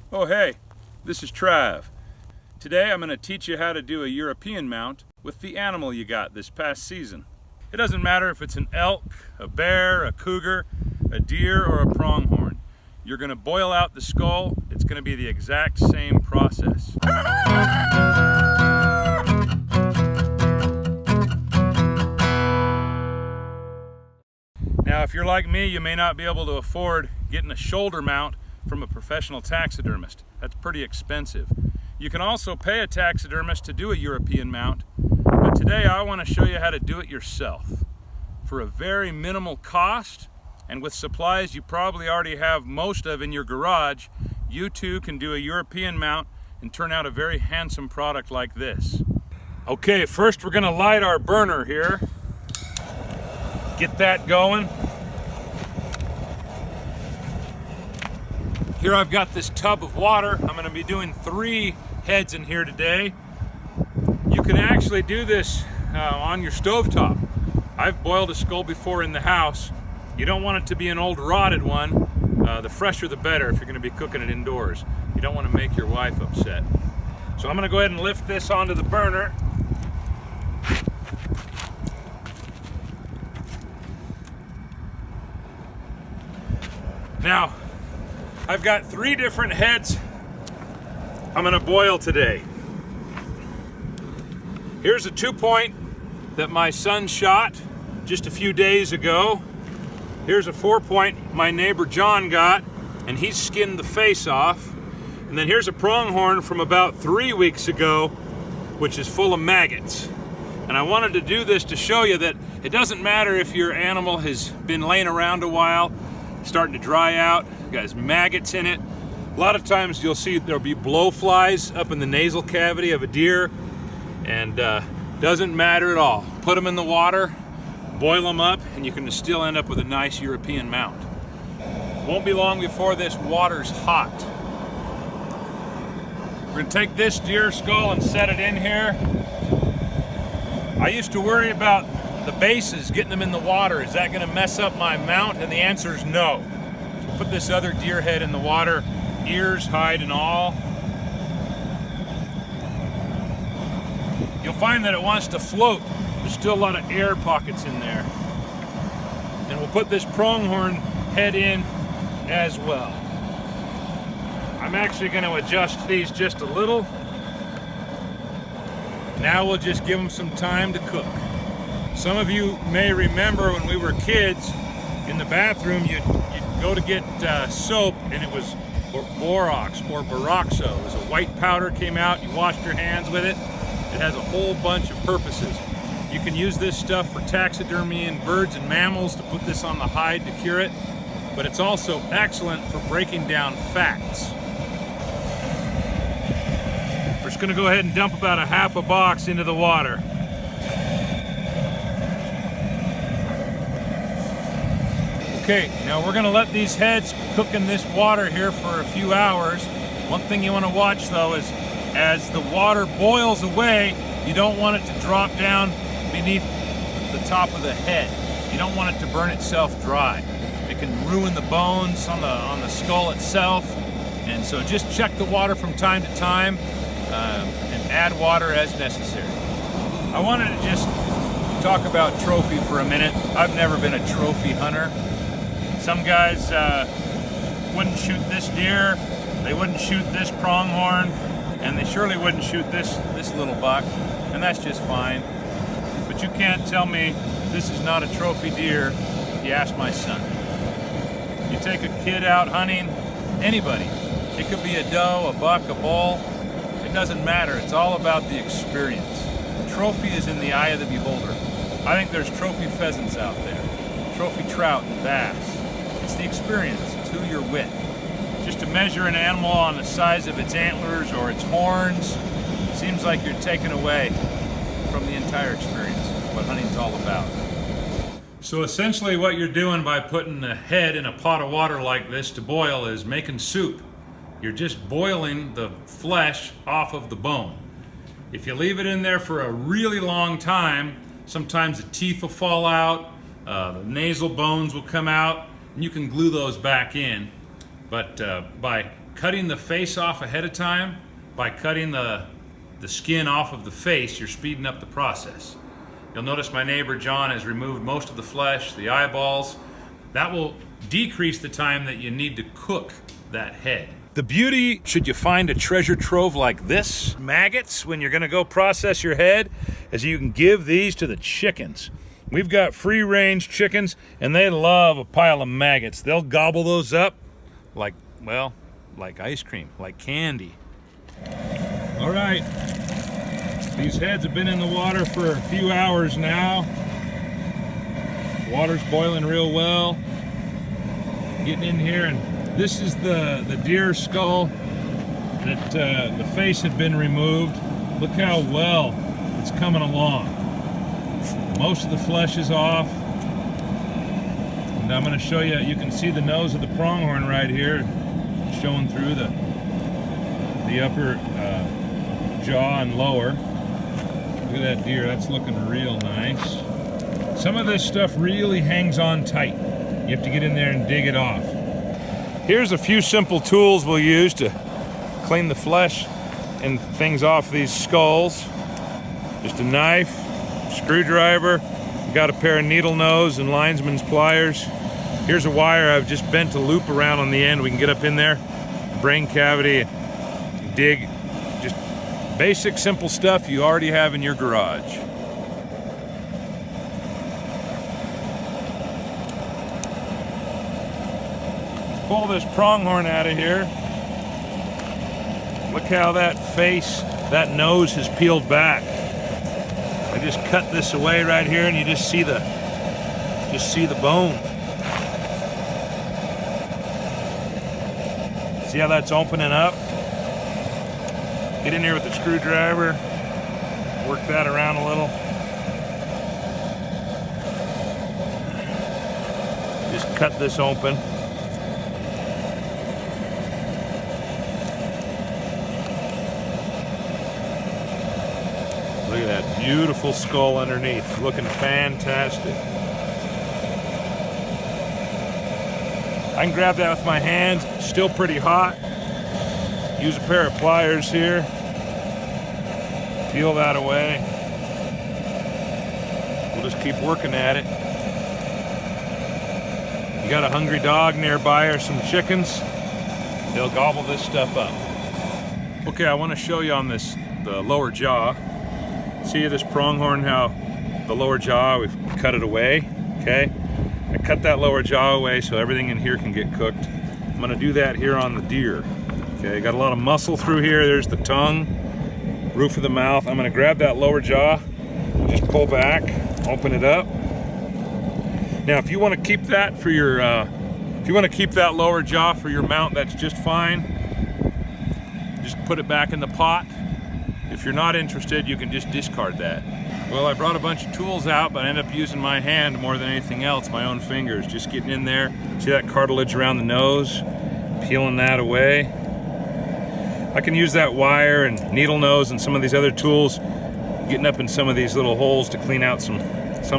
Oh hey, this is Trav. Today I'm going to teach you how to do a European mount with the animal you got this past season. It doesn't matter if it's an elk, a bear, a cougar, a deer, or a pronghorn. You're going to boil out the skull. It's going to be the exact same process. Now if you're like me, you may not be able to afford getting a shoulder mount from a professional taxidermist. That's pretty expensive. You can also pay a taxidermist to do a European mount, but today I want to show you how to do it yourself for a very minimal cost, and with supplies you probably already have most of in your garage. You too can do a European mount and turn out a very handsome product like this. Okay, first we're going to light our burner here. Get that going. Here I've got this tub of water. I'm going to be doing 3 heads in here today. You can actually do this on your stovetop. I've boiled a skull before in the house. You don't want it to be an old rotted one. The fresher the better if you're going to be cooking it indoors. You don't want to make your wife upset. So I'm going to go ahead and lift this onto the burner. Now, I've got 3 different heads I'm going to boil today. Here's a 2-point that my son shot just a few days ago. Here's a 4-point my neighbor John got, and he skinned the face off. And then here's a pronghorn from about 3 weeks ago, which is full of maggots. And I wanted to do this to show you that it doesn't matter if your animal has been laying around a while, starting to dry out, got maggots in it. A lot of times you'll see there'll be blowflies up in the nasal cavity of a deer, and doesn't matter at all. Put them in the water, boil them up, and you can still end up with a nice European mount. Won't be long before this water's hot. We're gonna take this deer skull and set it in here. I used to worry about the bases, getting them in the water. Is that gonna mess up my mount? And the answer is no. So put this other deer head in the water, ears, hide, and all. You'll find that it wants to float. There's still a lot of air pockets in there. And we'll put this pronghorn head in as well. I'm actually going to adjust these just a little. Now we'll just give them some time to cook. Some of you may remember when we were kids, in the bathroom you'd go to get soap, and it was borax or peroxide. It was a white powder, came out, you washed your hands with it. It has a whole bunch of purposes. You can use this stuff for taxidermy and birds and mammals, to put this on the hide to cure it, but it's also excellent for breaking down fats. We're just going to go ahead and dump about a half a box into the water. Okay, now we're going to let these heads cook in this water here for a few hours. One thing you want to watch though is, as the water boils away, you don't want it to drop down beneath the top of the head. You don't want it to burn itself dry. It can ruin the bones on the skull itself. And so just check the water from time to time and add water as necessary. I wanted to just talk about trophy for a minute. I've never been a trophy hunter. Some guys wouldn't shoot this deer, they wouldn't shoot this pronghorn, and they surely wouldn't shoot this little buck, and that's just fine. But you can't tell me this is not a trophy deer if you ask my son. You take a kid out hunting, anybody, it could be a doe, a buck, a bull, it doesn't matter. It's all about the experience. The trophy is in the eye of the beholder. I think there's trophy pheasants out there, trophy trout and bass. It's the experience, it's who you're with. Just to measure an animal on the size of its antlers or its horns seems like you're taken away from the entire experience, what hunting's all about. So essentially what you're doing by putting the head in a pot of water like this to boil is making soup. You're just boiling the flesh off of the bone. If you leave it in there for a really long time, sometimes the teeth will fall out, the nasal bones will come out, and you can glue those back in. But by cutting the face off ahead of time, by cutting the skin off of the face, you're speeding up the process. You'll notice my neighbor John has removed most of the flesh, the eyeballs. That will decrease the time that you need to cook that head. The beauty, should you find a treasure trove like this, maggots, when you're gonna go process your head, is you can give these to the chickens. We've got free-range chickens, and they love a pile of maggots. They'll gobble those up like, well, like ice cream, like candy. All right, these heads have been in the water for a few hours now. Water's boiling real well. Getting in here, and this is the deer skull that the face had been removed. Look how well it's coming along. Most of the flesh is off. And I'm going to show you, you can see the nose of the pronghorn right here showing through the upper jaw and lower. Look at that deer, that's looking real nice. Some of this stuff really hangs on tight. You have to get in there and dig it off. Here's a few simple tools we'll use to clean the flesh and things off these skulls. Just a knife, screwdriver, got a pair of needle nose and linesman's pliers. Here's a wire I've just bent a loop around on the end. We can get up in there, brain cavity, dig. Just basic, simple stuff you already have in your garage. Pull this pronghorn out of here. Look how that face, that nose has peeled back. I just cut this away right here, and you just see the bone. See how that's opening up? Get in here with the screwdriver, work that around a little. Just cut this open. Look at that beautiful skull underneath, looking fantastic. I can grab that with my hands, still pretty hot. Use a pair of pliers here. Peel that away. We'll just keep working at it. You got a hungry dog nearby or some chickens, they'll gobble this stuff up. Okay, I want to show you on the lower jaw. See this pronghorn, how the lower jaw, we've cut it away, okay? I cut that lower jaw away so everything in here can get cooked. I'm gonna do that here on the deer. Okay, got a lot of muscle through here. There's the tongue, roof of the mouth. I'm gonna grab that lower jaw, just pull back, open it up. Now, if you wanna keep that for your, if you wanna keep that lower jaw for your mount, that's just fine. Just put it back in the pot. If you're not interested, you can just discard that. Well, I brought a bunch of tools out, but I ended up using my hand more than anything else, my own fingers. Just getting in there. See that cartilage around the nose? Peeling that away. I can use that wire and needle nose and some of these other tools, getting up in some of these little holes to clean out some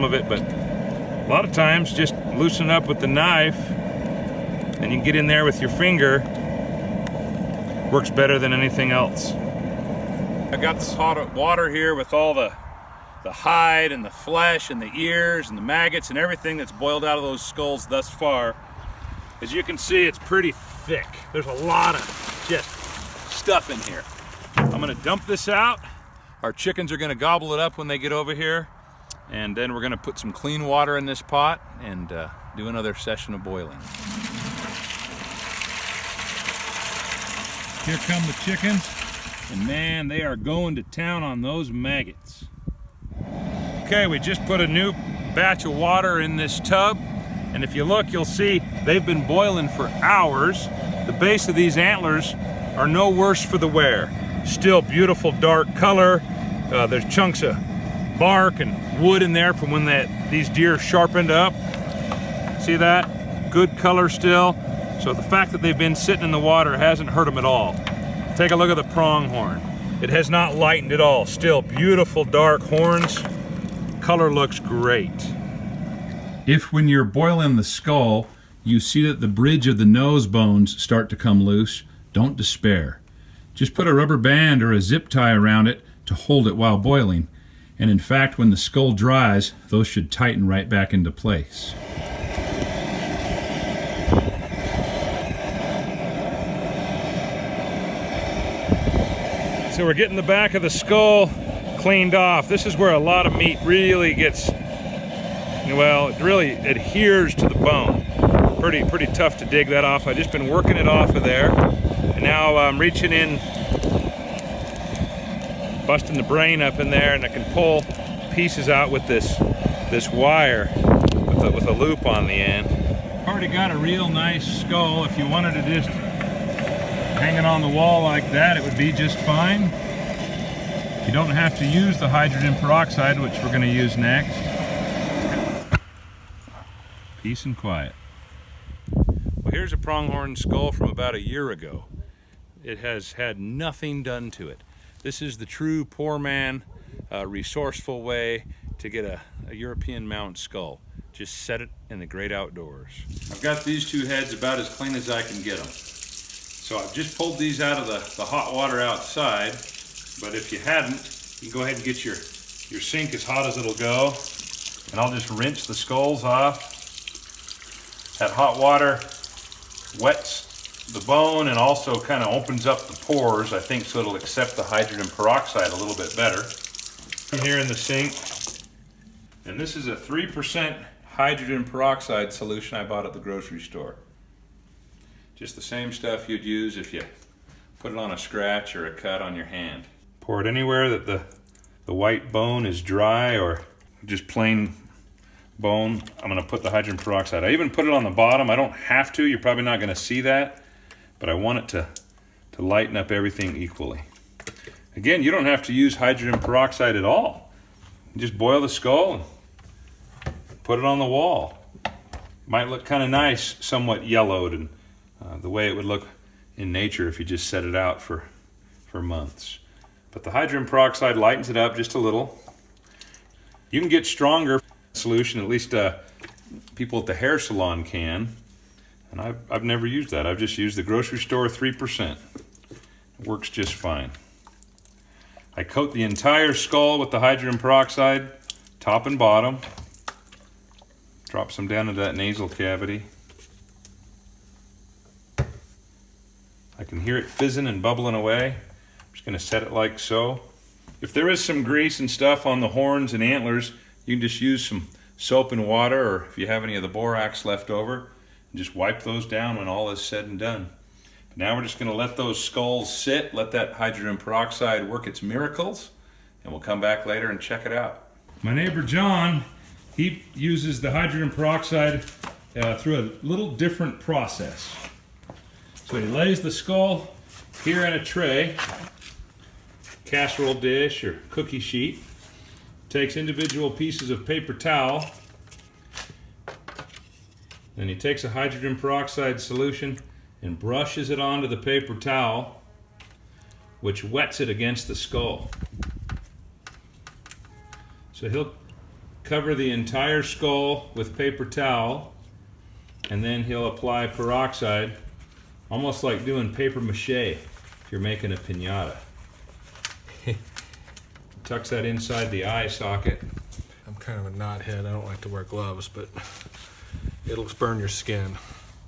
of it, but a lot of times just loosen up with the knife and you can get in there with your finger. Works better than anything else. I've got this hot water here with all the hide and the flesh and the ears and the maggots and everything that's boiled out of those skulls thus far. As you can see, it's pretty thick. There's a lot of just stuff in here. I'm gonna dump this out. Our chickens are gonna gobble it up when they get over here. And then we're gonna put some clean water in this pot and do another session of boiling. Here come the chickens. And man, they are going to town on those maggots. Okay, we just put a new batch of water in this tub. And if you look, you'll see they've been boiling for hours. The base of these antlers are no worse for the wear. Still beautiful dark color. There's chunks of bark and wood in there from when these deer sharpened up. See that? Good color still. So the fact that they've been sitting in the water hasn't hurt them at all. Take a look at the pronghorn. It has not lightened at all. Still beautiful dark horns. Color looks great. If when you're boiling the skull, you see that the bridge of the nose bones start to come loose, don't despair. Just put a rubber band or a zip tie around it to hold it while boiling. And in fact, when the skull dries, those should tighten right back into place. So we're getting the back of the skull cleaned off. This is where a lot of meat really gets, well, it really adheres to the bone. Pretty tough to dig that off. I've just been working it off of there. And now I'm reaching in, busting the brain up in there, and I can pull pieces out with this wire with a loop on the end. Already got a real nice skull. If you wanted to just hang it on the wall like that, it would be just fine. You don't have to use the hydrogen peroxide, which we're going to use next. Peace and quiet. Well, here's a pronghorn skull from about a year ago. It has had nothing done to it. This is the true poor man, resourceful way to get a European mount skull. Just set it in the great outdoors. I've got these two heads about as clean as I can get them. So I've just pulled these out of the hot water outside, but if you hadn't, you can go ahead and get your sink as hot as it'll go, and I'll just rinse the skulls off. That hot water wets the bone and also kind of opens up the pores, I think, so it'll accept the hydrogen peroxide a little bit better. Here in the sink, and this is a 3% hydrogen peroxide solution I bought at the grocery store. Just the same stuff you'd use if you put it on a scratch or a cut on your hand. Pour it anywhere that the white bone is dry or just plain bone. I'm going to put the hydrogen peroxide. I even put it on the bottom. I don't have to. You're probably not going to see that, but I want it to lighten up everything equally. Again, you don't have to use hydrogen peroxide at all. You just boil the skull and put it on the wall. Might look kind of nice, somewhat yellowed, and the way it would look in nature if you just set it out for months. But the hydrogen peroxide lightens it up just a little. You can get stronger solution, at least people at the hair salon can, and I've never used that. I've just used the grocery store 3%. It works just fine. I coat the entire skull with the hydrogen peroxide, top and bottom. Drop some down into that nasal cavity. I can hear it fizzing and bubbling away. I'm just going to set it like so. If there is some grease and stuff on the horns and antlers, you can just use some soap and water, or if you have any of the borax left over, and just wipe those down when all is said and done. But now we're just going to let those skulls sit, let that hydrogen peroxide work its miracles, and we'll come back later and check it out. My neighbor John, he uses the hydrogen peroxide through a little different process. So he lays the skull here in a tray, casserole dish or cookie sheet, takes individual pieces of paper towel, then he takes a hydrogen peroxide solution and brushes it onto the paper towel, which wets it against the skull. So he'll cover the entire skull with paper towel, and then he'll apply peroxide, almost like doing paper mache if you're making a piñata. Tucks that inside the eye socket. I'm kind of a knothead. I don't like to wear gloves, but it'll burn your skin.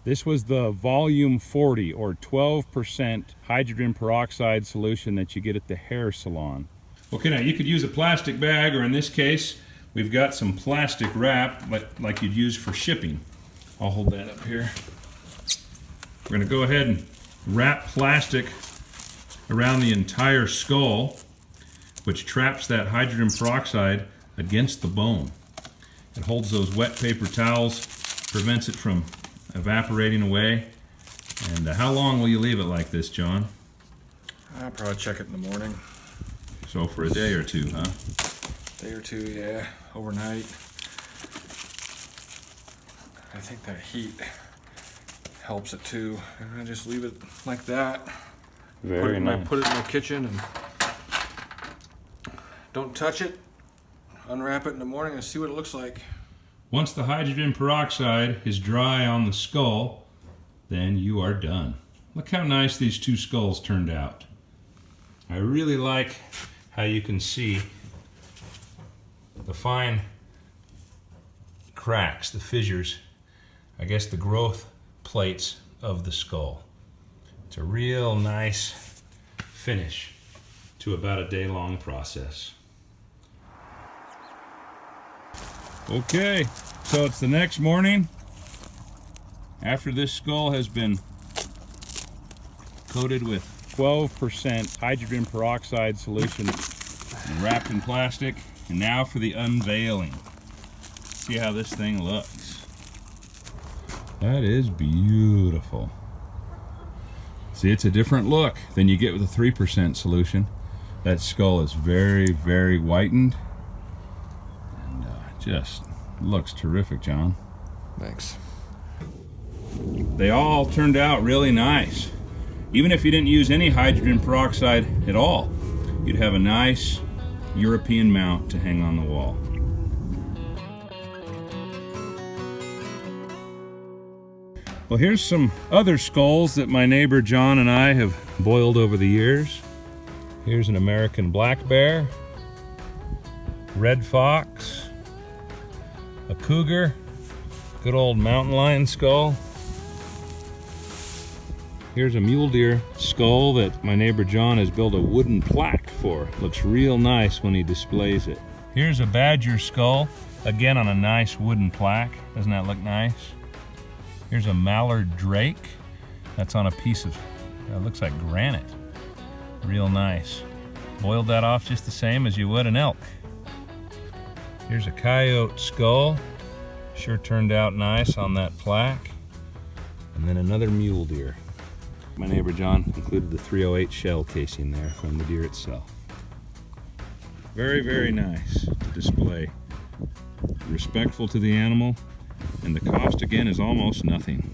This was the volume 40 or 12% hydrogen peroxide solution that you get at the hair salon. Okay, now you could use a plastic bag, or in this case, we've got some plastic wrap like you'd use for shipping. I'll hold that up here. We're going to go ahead and wrap plastic around the entire skull, which traps that hydrogen peroxide against the bone. It holds those wet paper towels, prevents it from evaporating away. And how long will you leave it like this, John? I'll probably check it in the morning. So for a day or two, huh? Day or two, yeah. Overnight. I think that heat helps it too. And I just leave it like that. Very nice. Put it in the kitchen and don't touch it. Unwrap it in the morning and see what it looks like. Once the hydrogen peroxide is dry on the skull, then you are done. Look how nice these two skulls turned out. I really like how you can see the fine cracks, the fissures, I guess the growth plates of the skull. It's a real nice finish to about a day-long process. Okay, so it's the next morning after this skull has been coated with 12% hydrogen peroxide solution and wrapped in plastic. And now for the unveiling. See how this thing looks. That is beautiful. See, it's a different look than you get with a 3% solution. That skull is very, very whitened. And just looks terrific, John. Thanks. They all turned out really nice. Even if you didn't use any hydrogen peroxide at all, you'd have a nice European mount to hang on the wall. Well, here's some other skulls that my neighbor John and I have boiled over the years. Here's an American black bear, red fox, a cougar, good old mountain lion skull. Here's a mule deer skull that my neighbor John has built a wooden plaque for. Looks real nice when he displays it. Here's a badger skull, again on a nice wooden plaque. Doesn't that look nice? Here's a mallard drake. That's on a piece of, looks like granite. Real nice. Boiled that off just the same as you would an elk. Here's a coyote skull. Sure turned out nice on that plaque. And then another mule deer. My neighbor John included the 308 shell casing there from the deer itself. Very, very nice to display. Respectful to the animal, and the cost again is almost nothing.